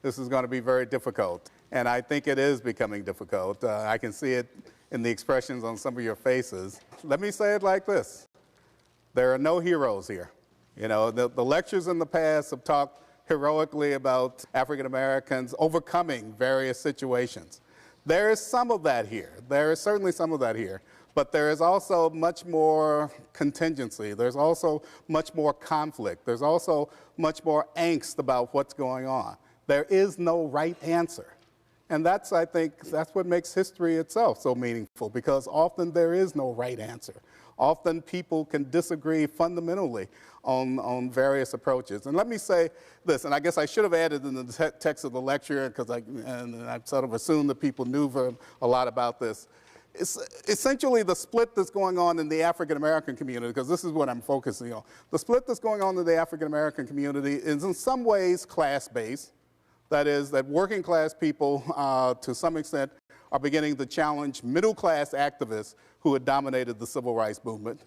this is going to be very difficult. And I think it is becoming difficult. I can see it in the expressions on some of your faces. Let me say it like this. There are no heroes here. You know, the lectures in the past have talked heroically about African Americans overcoming various situations. There is some of that here. There is certainly some of that here. But there is also much more contingency. There's also much more conflict. There's also much more angst about what's going on. There is no right answer. And that's, I think, that's what makes history itself so meaningful, because often there is no right answer. Often people can disagree fundamentally on various approaches. And let me say this, and I guess I should have added in the text of the lecture, because I sort of assumed that people knew a lot about this. It's essentially the split that's going on in the African American community, because this is what I'm focusing on. The split that's going on in the African American community is in some ways class-based. That is, that working class people, to some extent, are beginning to challenge middle class activists who had dominated the civil rights movement.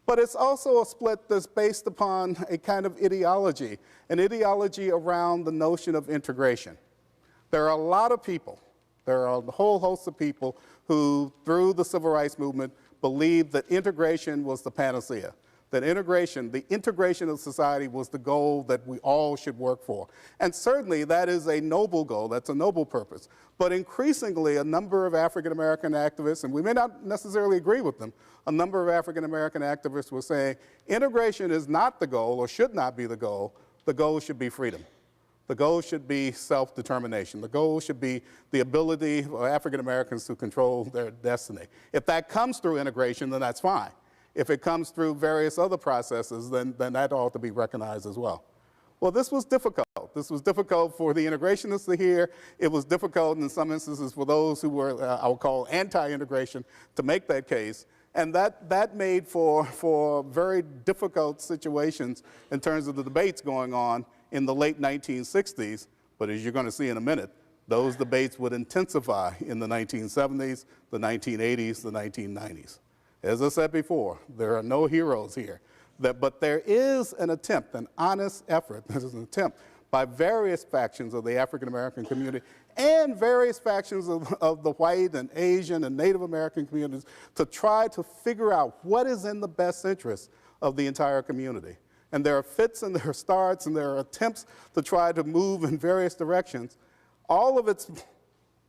But it's also a split that's based upon a kind of ideology, an ideology around the notion of integration. There are a lot of people, there are a whole host of people who, through the civil rights movement, believed that integration was the panacea, that integration, the integration of society, was the goal that we all should work for. And certainly that is a noble goal, that's a noble purpose. But increasingly, a number of African American activists, and we may not necessarily agree with them, a number of African American activists were saying integration is not the goal, or should not be the goal should be freedom. The goal should be self-determination. The goal should be the ability for African Americans to control their destiny. If that comes through integration, then that's fine. If it comes through various other processes, then that ought to be recognized as well. Well, this was difficult. This was difficult for the integrationists to hear. It was difficult in some instances for those who were, I would call, anti-integration to make that case. And that made for very difficult situations in terms of the debates going on in the late 1960s. But as you're going to see in a minute, those debates would intensify in the 1970s, the 1980s, the 1990s. As I said before, there are no heroes here. But there is an attempt, an honest effort, there's an attempt by various factions of the African American community and various factions of the white and Asian and Native American communities to try to figure out what is in the best interest of the entire community. And there are fits and there are starts and there are attempts to try to move in various directions. All of it's,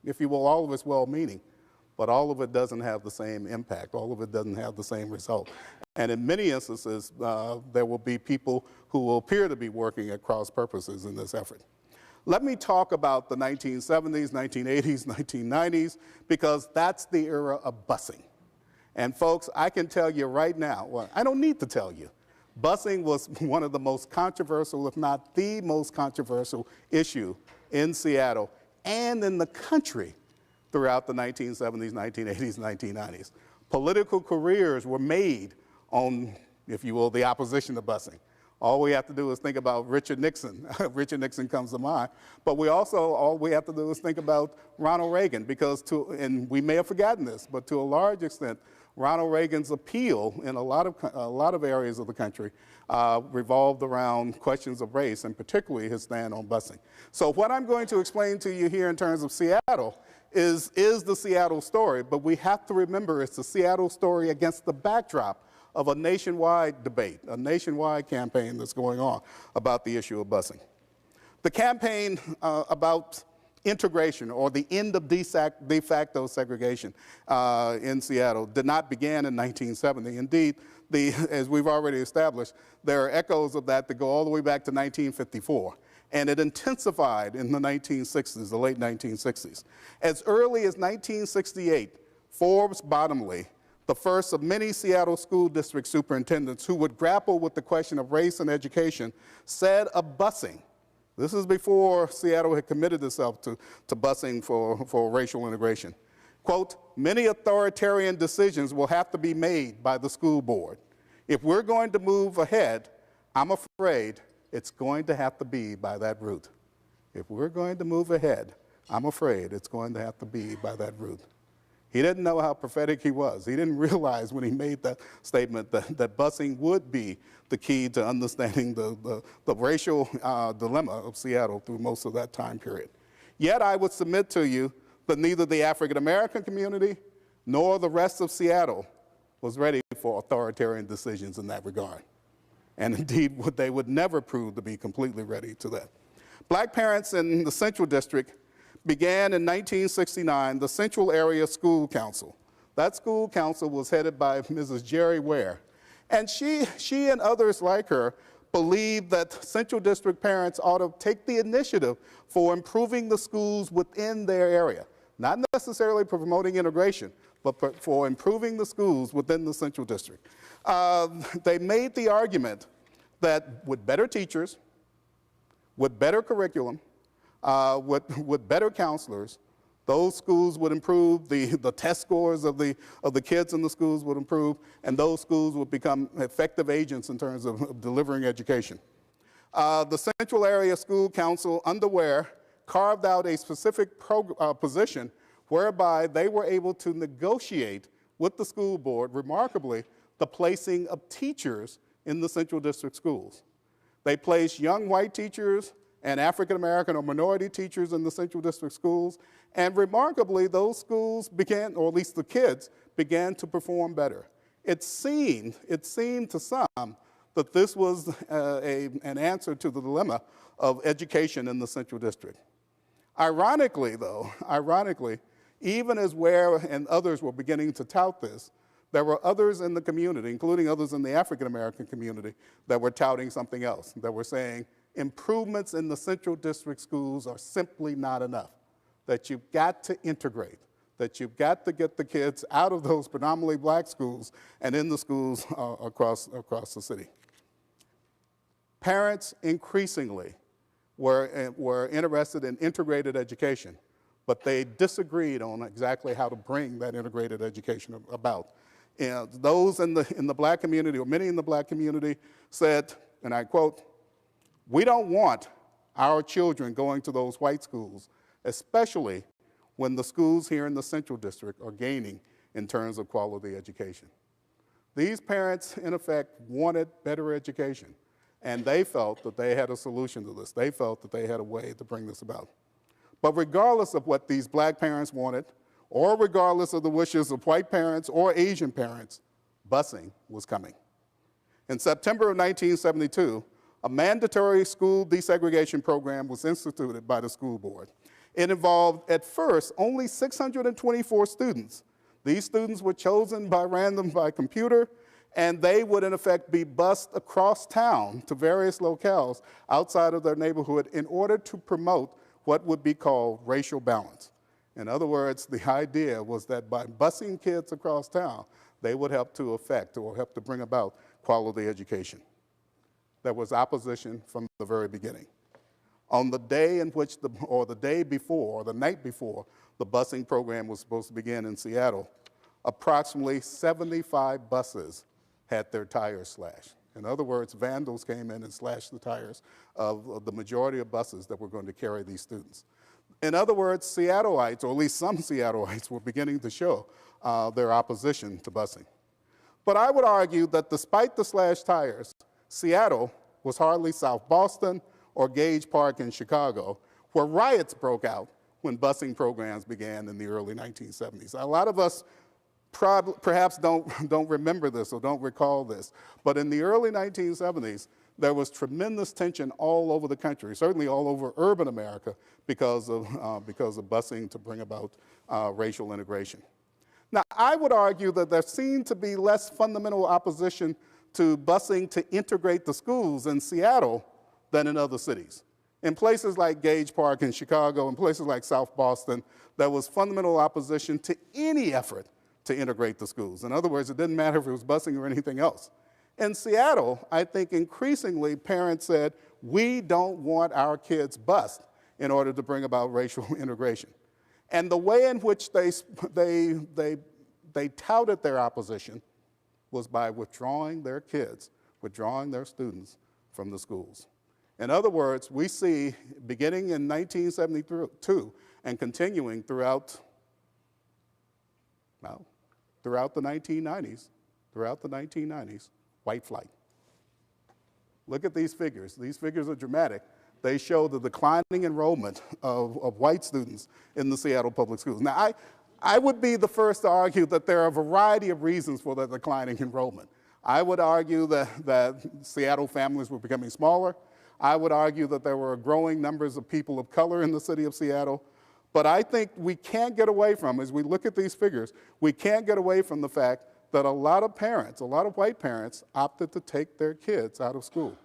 if you will, all of it's well-meaning, but all of it doesn't have the same impact. All of it doesn't have the same result. And in many instances, there will be people who will appear to be working at cross purposes in this effort. Let me talk about the 1970s, 1980s, 1990s, because that's the era of busing. And folks, I can tell you right now, well, I don't need to tell you, busing was one of the most controversial, if not the most controversial issue in Seattle and in the country throughout the 1970s, 1980s, 1990s. Political careers were made on, if you will, the opposition to busing. All we have to do is think about Richard Nixon. Richard Nixon comes to mind. But all we have to do is think about Ronald Reagan, because and we may have forgotten this, but to a large extent, Ronald Reagan's appeal in a lot of areas of the country revolved around questions of race, and particularly his stand on busing. So what I'm going to explain to you here in terms of Seattle is the Seattle story, but we have to remember it's the Seattle story against the backdrop of a nationwide debate, a nationwide campaign that's going on about the issue of busing. The campaign about integration, or the end of de facto segregation in Seattle, did not begin in 1970. Indeed, as we've already established, there are echoes of that go all the way back to 1954. And it intensified in the 1960s, the late 1960s. As early as 1968, Forbes Bottomley, the first of many Seattle school district superintendents who would grapple with the question of race and education, said of busing, this is before Seattle had committed itself to busing for racial integration, quote, "Many authoritarian decisions will have to be made by the school board. If we're going to move ahead, I'm afraid it's going to have to be by that route. If we're going to move ahead, I'm afraid it's going to have to be by that route." He didn't know how prophetic he was. He didn't realize when he made that statement that busing would be the key to understanding the racial dilemma of Seattle through most of that time period. Yet I would submit to you that neither the African American community nor the rest of Seattle was ready for authoritarian decisions in that regard. And indeed, they would never prove to be completely ready to that. Black parents in the Central District began in 1969 the Central Area School Council. That school council was headed by Mrs. Jerry Ware. And she and others like her believed that Central District parents ought to take the initiative for improving the schools within their area. Not necessarily promoting integration, but for improving the schools within the Central District. They made the argument that with better teachers, with better curriculum, with better counselors, those schools would improve, the test scores of the kids in the schools would improve, and those schools would become effective agents in terms of delivering education. The Central Area School Council, under Ware, carved out a specific position whereby they were able to negotiate with the school board, remarkably, the placing of teachers in the Central District schools. They placed young white teachers and African American or minority teachers in the Central District schools, and remarkably, those schools began, or at least the kids, began to perform better. It seemed to some that this was an answer to the dilemma of education in the Central District. Ironically, even as Ware and others were beginning to tout this, there were others in the community, including others in the African American community, that were touting something else, that were saying improvements in the Central District schools are simply not enough, that you've got to integrate, that you've got to get the kids out of those predominantly black schools and in the schools across the city. Parents increasingly were interested in integrated education, but they disagreed on exactly how to bring that integrated education about. And those in the black community, or many in the black community, said, and I quote, "We don't want our children going to those white schools, especially when the schools here in the Central District are gaining in terms of quality education." These parents, in effect, wanted better education, and they felt that they had a solution to this. They felt that they had a way to bring this about. But regardless of what these black parents wanted, or regardless of the wishes of white parents or Asian parents, busing was coming. In September of 1972, a mandatory school desegregation program was instituted by the school board. It involved, at first, only 624 students. These students were chosen by computer, and they would, in effect, be bused across town to various locales outside of their neighborhood in order to promote what would be called racial balance. In other words, the idea was that by busing kids across town, they would help to affect or help to bring about quality education. There was opposition from the very beginning. On the day in which the day before, or the night before, the busing program was supposed to begin in Seattle, approximately 75 buses had their tires slashed. In other words, vandals came in and slashed the tires of the majority of buses that were going to carry these students. In other words, Seattleites, or at least some Seattleites, were beginning to show their opposition to busing. But I would argue that despite the slashed tires, Seattle was hardly South Boston or Gage Park in Chicago, where riots broke out when busing programs began in the early 1970s. A lot of us perhaps don't remember this or don't recall this, but in the early 1970s, there was tremendous tension all over the country, certainly all over urban America, because of busing to bring about racial integration. Now, I would argue that there seemed to be less fundamental opposition to busing to integrate the schools in Seattle than in other cities. In places like Gage Park in Chicago, in places like South Boston, there was fundamental opposition to any effort to integrate the schools. In other words, it didn't matter if it was busing or anything else. In Seattle, I think increasingly parents said, we don't want our kids bused in order to bring about racial integration. And the way in which they touted their opposition was by withdrawing their kids, withdrawing their students from the schools. In other words, we see, beginning in 1972 and continuing throughout the 1990s, white flight. Look at these figures. These figures are dramatic. they show the declining enrollment of white students in the Seattle public schools. Now, I would be the first to argue that there are a variety of reasons for the declining enrollment. I would argue that Seattle families were becoming smaller. I would argue that there were growing numbers of people of color in the city of Seattle. But I think we can't get away from, as we look at these figures, we can't get away from the fact that a lot of parents, a lot of white parents, opted to take their kids out of school.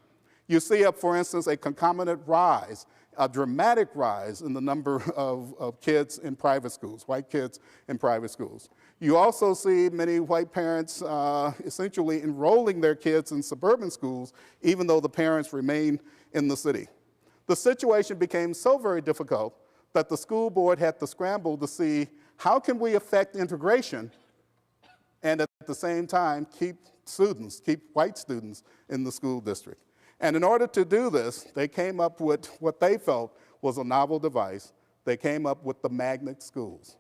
You see, for instance, a concomitant rise, a dramatic rise in the number of kids in private schools, white kids in private schools. You also see many white parents essentially enrolling their kids in suburban schools, even though the parents remain in the city. The situation became so very difficult that the school board had to scramble to see how can we affect integration and at the same time keep white students in the school district. And in order to do this, they came up with what they felt was a novel device. They came up with the magnet schools.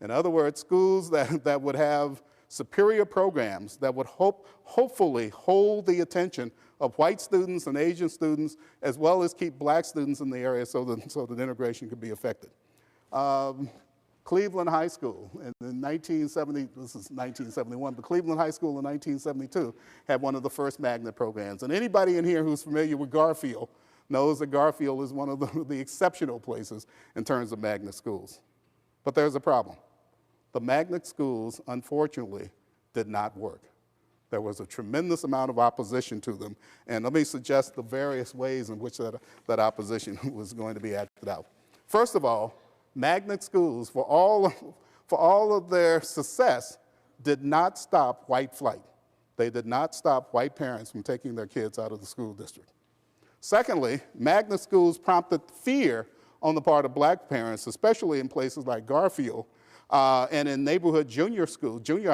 In other words, schools that would have superior programs that would hopefully hold the attention of white students and Asian students, as well as keep black students in the area so that integration could be effective. Cleveland High School in 1970, this is 1971, but Cleveland High School in 1972 had one of the first magnet programs. And anybody in here who's familiar with Garfield knows that Garfield is one of the exceptional places in terms of magnet schools. But there's a problem. The magnet schools, unfortunately, did not work. There was a tremendous amount of opposition to them. And let me suggest the various ways in which that opposition was going to be acted out. First of all, magnet schools, for all of their success, did not stop white flight. They did not stop white parents from taking their kids out of the school district. Secondly, magnet schools prompted fear on the part of black parents, especially in places like Garfield and in neighborhood junior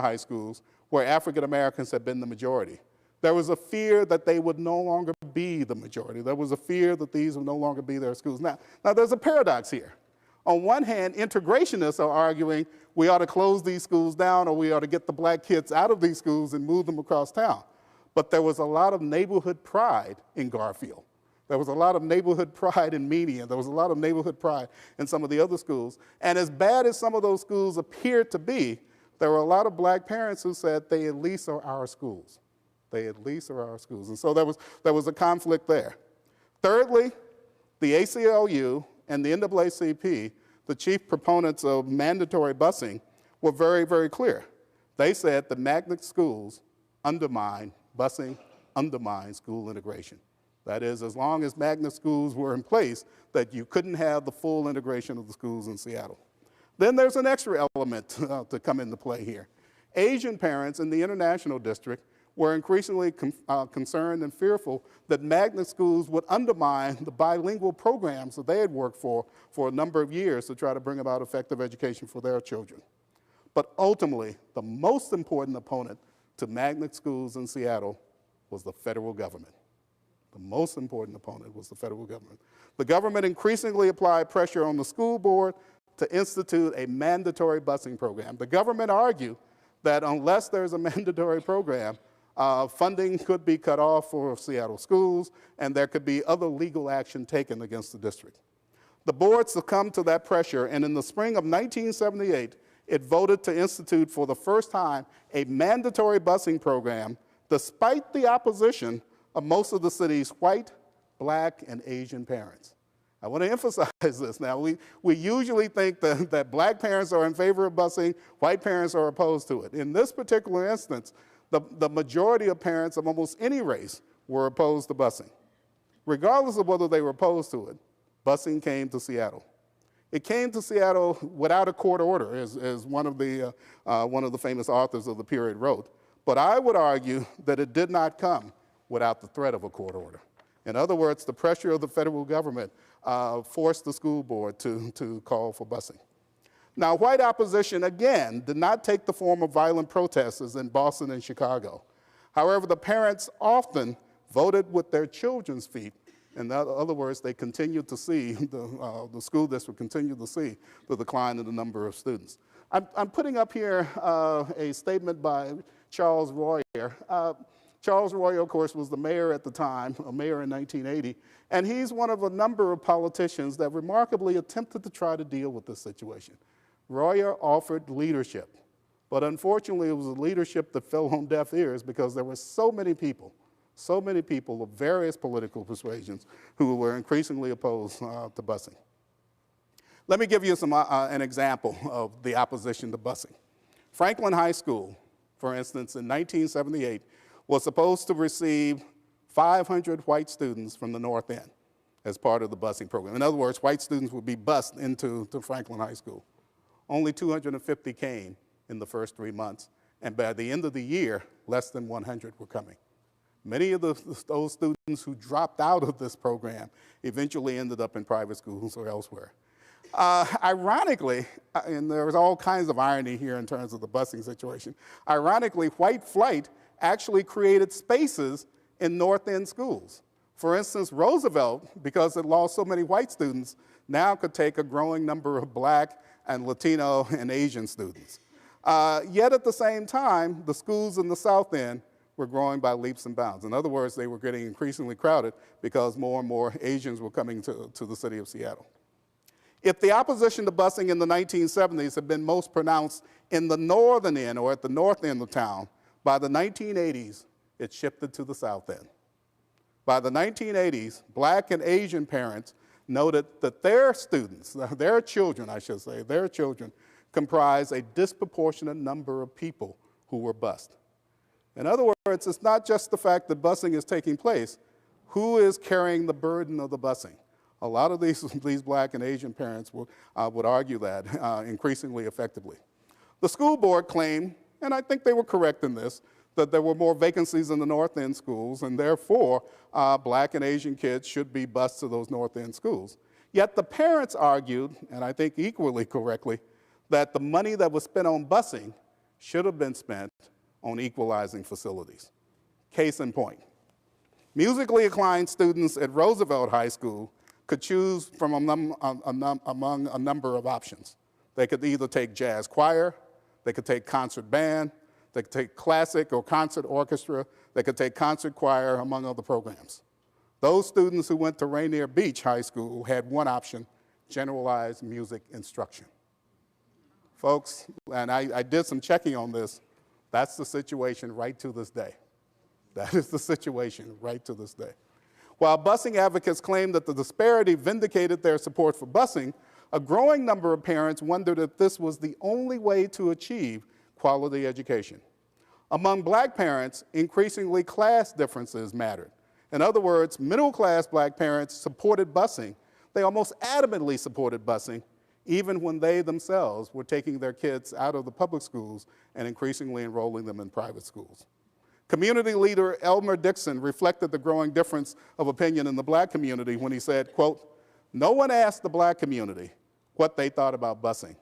high schools, where African Americans had been the majority. There was a fear that they would no longer be the majority. There was a fear that these would no longer be their schools. Now there's a paradox here. On one hand, integrationists are arguing we ought to close these schools down or we ought to get the black kids out of these schools and move them across town. But there was a lot of neighborhood pride in Garfield. There was a lot of neighborhood pride in Median. There was a lot of neighborhood pride in some of the other schools. And as bad as some of those schools appeared to be, there were a lot of black parents who said they at least are our schools. They at least are our schools. And so there was a conflict there. Thirdly, the ACLU and the NAACP, the chief proponents of mandatory busing, were very, very clear. They said the magnet schools undermine busing, undermine school integration. That is, as long as magnet schools were in place, that you couldn't have the full integration of the schools in Seattle. Then there's an extra element to come into play here. Asian parents in the international district were increasingly concerned and fearful that magnet schools would undermine the bilingual programs that they had worked for a number of years to try to bring about effective education for their children. But ultimately, the most important opponent to magnet schools in Seattle was the federal government. The most important opponent was the federal government. The government increasingly applied pressure on the school board to institute a mandatory busing program. The government argued that unless there's a mandatory program, funding could be cut off for Seattle schools, and there could be other legal action taken against the district. The board succumbed to that pressure, and in the spring of 1978, it voted to institute for the first time a mandatory busing program, despite the opposition of most of the city's white, black, and Asian parents. I want to emphasize this. Now, we usually think that black parents are in favor of busing, white parents are opposed to it. In this particular instance, the majority of parents of almost any race were opposed to busing. Regardless of whether they were opposed to it, busing came to Seattle. It came to Seattle without a court order, as one of the famous authors of the period wrote. But I would argue that it did not come without the threat of a court order. In other words, the pressure of the federal government forced the school board to call for busing. Now, white opposition, again, did not take the form of violent protests as in Boston and Chicago. However, the parents often voted with their children's feet. In other words, they continued to see, the school district continued to see the decline in the number of students. I'm putting up here a statement by Charles Royer. Charles Royer, of course, was the mayor at the time, a mayor in 1980, and he's one of a number of politicians that remarkably attempted to try to deal with this situation. Royer offered leadership, but unfortunately it was a leadership that fell on deaf ears because there were so many people of various political persuasions who were increasingly opposed to busing. Let me give you an example of the opposition to busing. Franklin High School, for instance, in 1978, was supposed to receive 500 white students from the North End as part of the busing program. In other words, white students would be bused into Franklin High School. Only 250 came in the first 3 months, and by the end of the year, less than 100 were coming. Many of those students who dropped out of this program eventually ended up in private schools or elsewhere. Ironically, and there's all kinds of irony here in terms of the busing situation, ironically, white flight actually created spaces in North End schools. For instance, Roosevelt, because it lost so many white students, now could take a growing number of black and Latino and Asian students. Yet at the same time, the schools in the South End were growing by leaps and bounds. In other words, they were getting increasingly crowded because more and more Asians were coming to the city of Seattle. If the opposition to busing in the 1970s had been most pronounced in the northern end or at the north end of town, by the 1980s, it shifted to the south end. By the 1980s, black and Asian parents noted that their students, their children, I should say, their children comprise a disproportionate number of people who were bused. In other words, it's not just the fact that busing is taking place, who is carrying the burden of the busing? A lot of these black and Asian parents would argue that increasingly effectively. The school board claimed, and I think they were correct in this, that there were more vacancies in the North End schools, and therefore black and Asian kids should be bused to those North End schools. Yet the parents argued, and I think equally correctly, that the money that was spent on busing should have been spent on equalizing facilities. Case in point, musically inclined students at Roosevelt High School could choose from among a number of options. They could either take jazz choir, they could take concert band, they could take classic or concert orchestra, they could take concert choir, among other programs. Those students who went to Rainier Beach High School had one option, generalized music instruction. Folks, and I did some checking on this, that's the situation right to this day. That is the situation right to this day. While busing advocates claimed that the disparity vindicated their support for busing, a growing number of parents wondered if this was the only way to achieve quality education. Among black parents, increasingly class differences mattered. In other words, middle-class black parents supported busing. They almost adamantly supported busing, even when they themselves were taking their kids out of the public schools and increasingly enrolling them in private schools. Community leader Elmer Dixon reflected the growing difference of opinion in the black community when he said, quote, "No one asked the black community what they thought about busing.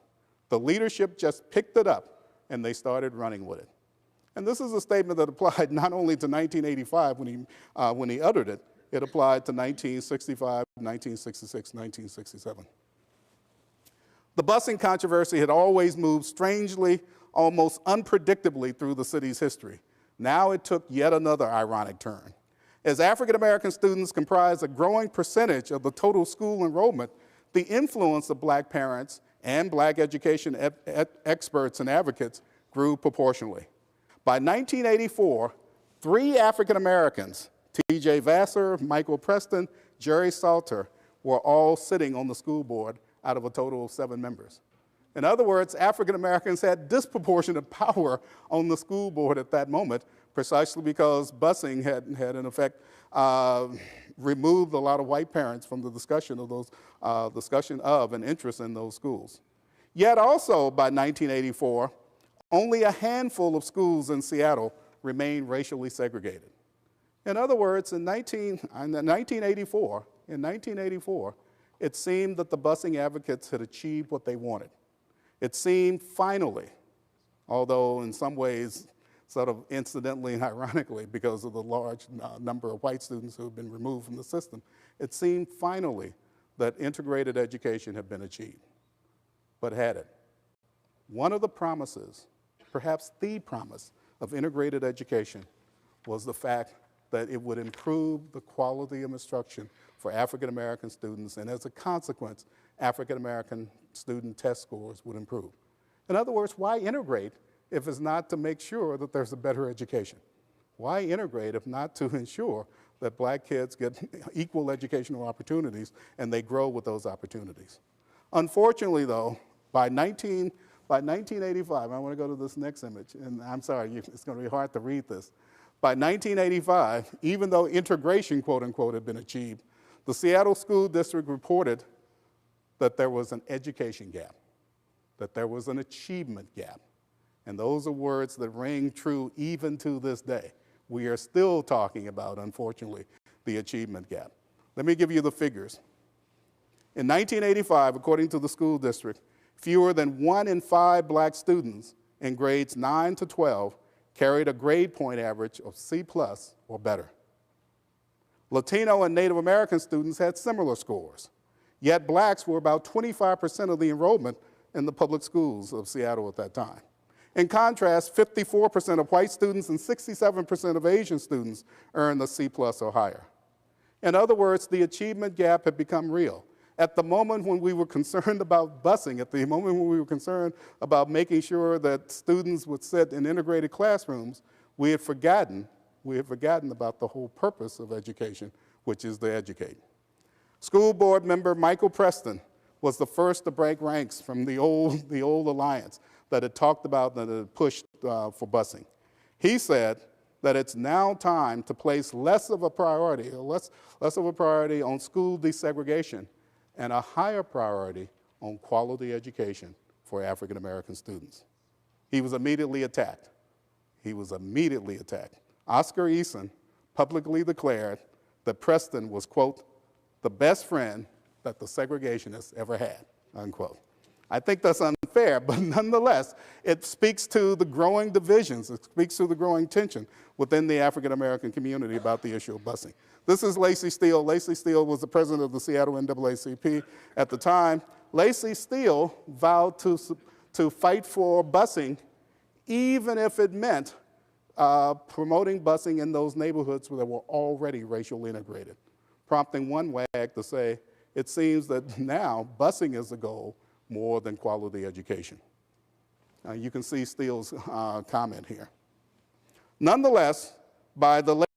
The leadership just picked it up and they started running with it." And this is a statement that applied not only to 1985 when he uttered it, it applied to 1965, 1966, 1967. The busing controversy had always moved strangely, almost unpredictably through the city's history. Now it took yet another ironic turn. As African American students comprise a growing percentage of the total school enrollment, the influence of black parents and black education experts and advocates grew proportionally. By 1984, 3 African Americans, T.J. Vassar, Michael Preston, Jerry Salter, were all sitting on the school board out of a total of 7 members. In other words, African Americans had disproportionate power on the school board at that moment, precisely because busing had in effect removed a lot of white parents from the discussion of and interest in those schools. Yet also by 1984, only a handful of schools in Seattle remained racially segregated. In other words, in 1984, it seemed that the busing advocates had achieved what they wanted. It seemed finally, although in some ways sort of incidentally and ironically because of the large number of white students who had been removed from the system, it seemed finally that integrated education had been achieved. But had it? One of the promises, perhaps the promise of integrated education, was the fact that it would improve the quality of instruction for African American students, and as a consequence, African American student test scores would improve. In other words, why integrate if it's not to make sure that there's a better education? Why integrate if not to ensure that black kids get equal educational opportunities and they grow with those opportunities? Unfortunately, though, by 1985, I want to go to this next image, and I'm sorry, it's going to be hard to read this. By 1985, even though integration, quote unquote, had been achieved, the Seattle School District reported that there was an education gap, that there was an achievement gap. And those are words that ring true even to this day. We are still talking about, unfortunately, the achievement gap. Let me give you the figures. In 1985, according to the school district, fewer than 1 in 5 black students in grades 9 to 12 carried a grade point average of C+ or better. Latino and Native American students had similar scores, yet blacks were about 25% of the enrollment in the public schools of Seattle at that time. In contrast, 54% of white students and 67% of Asian students earned a C+ or higher. In other words, the achievement gap had become real. At the moment when we were concerned about busing, at the moment when we were concerned about making sure that students would sit in integrated classrooms, we had forgotten about the whole purpose of education, which is to educate. School board member Michael Preston was the first to break ranks from the old alliance that had talked about, that had pushed for busing. He said that it's now time to place less of a priority on school desegregation and a higher priority on quality education for African American students. He was immediately attacked. Oscar Eason publicly declared that Preston was, quote, the best friend that the segregationists ever had, unquote. I think that's unfair, but nonetheless, it speaks to the growing divisions, it speaks to the growing tension within the African American community about the issue of busing. This is Lacey Steele. Lacey Steele was the president of the Seattle NAACP at the time. Lacey Steele vowed to fight for busing even if it meant promoting busing in those neighborhoods that were already racially integrated, prompting one wag to say, it seems that now busing is the goal more than quality education. You can see Steele's comment here. Nonetheless, by the late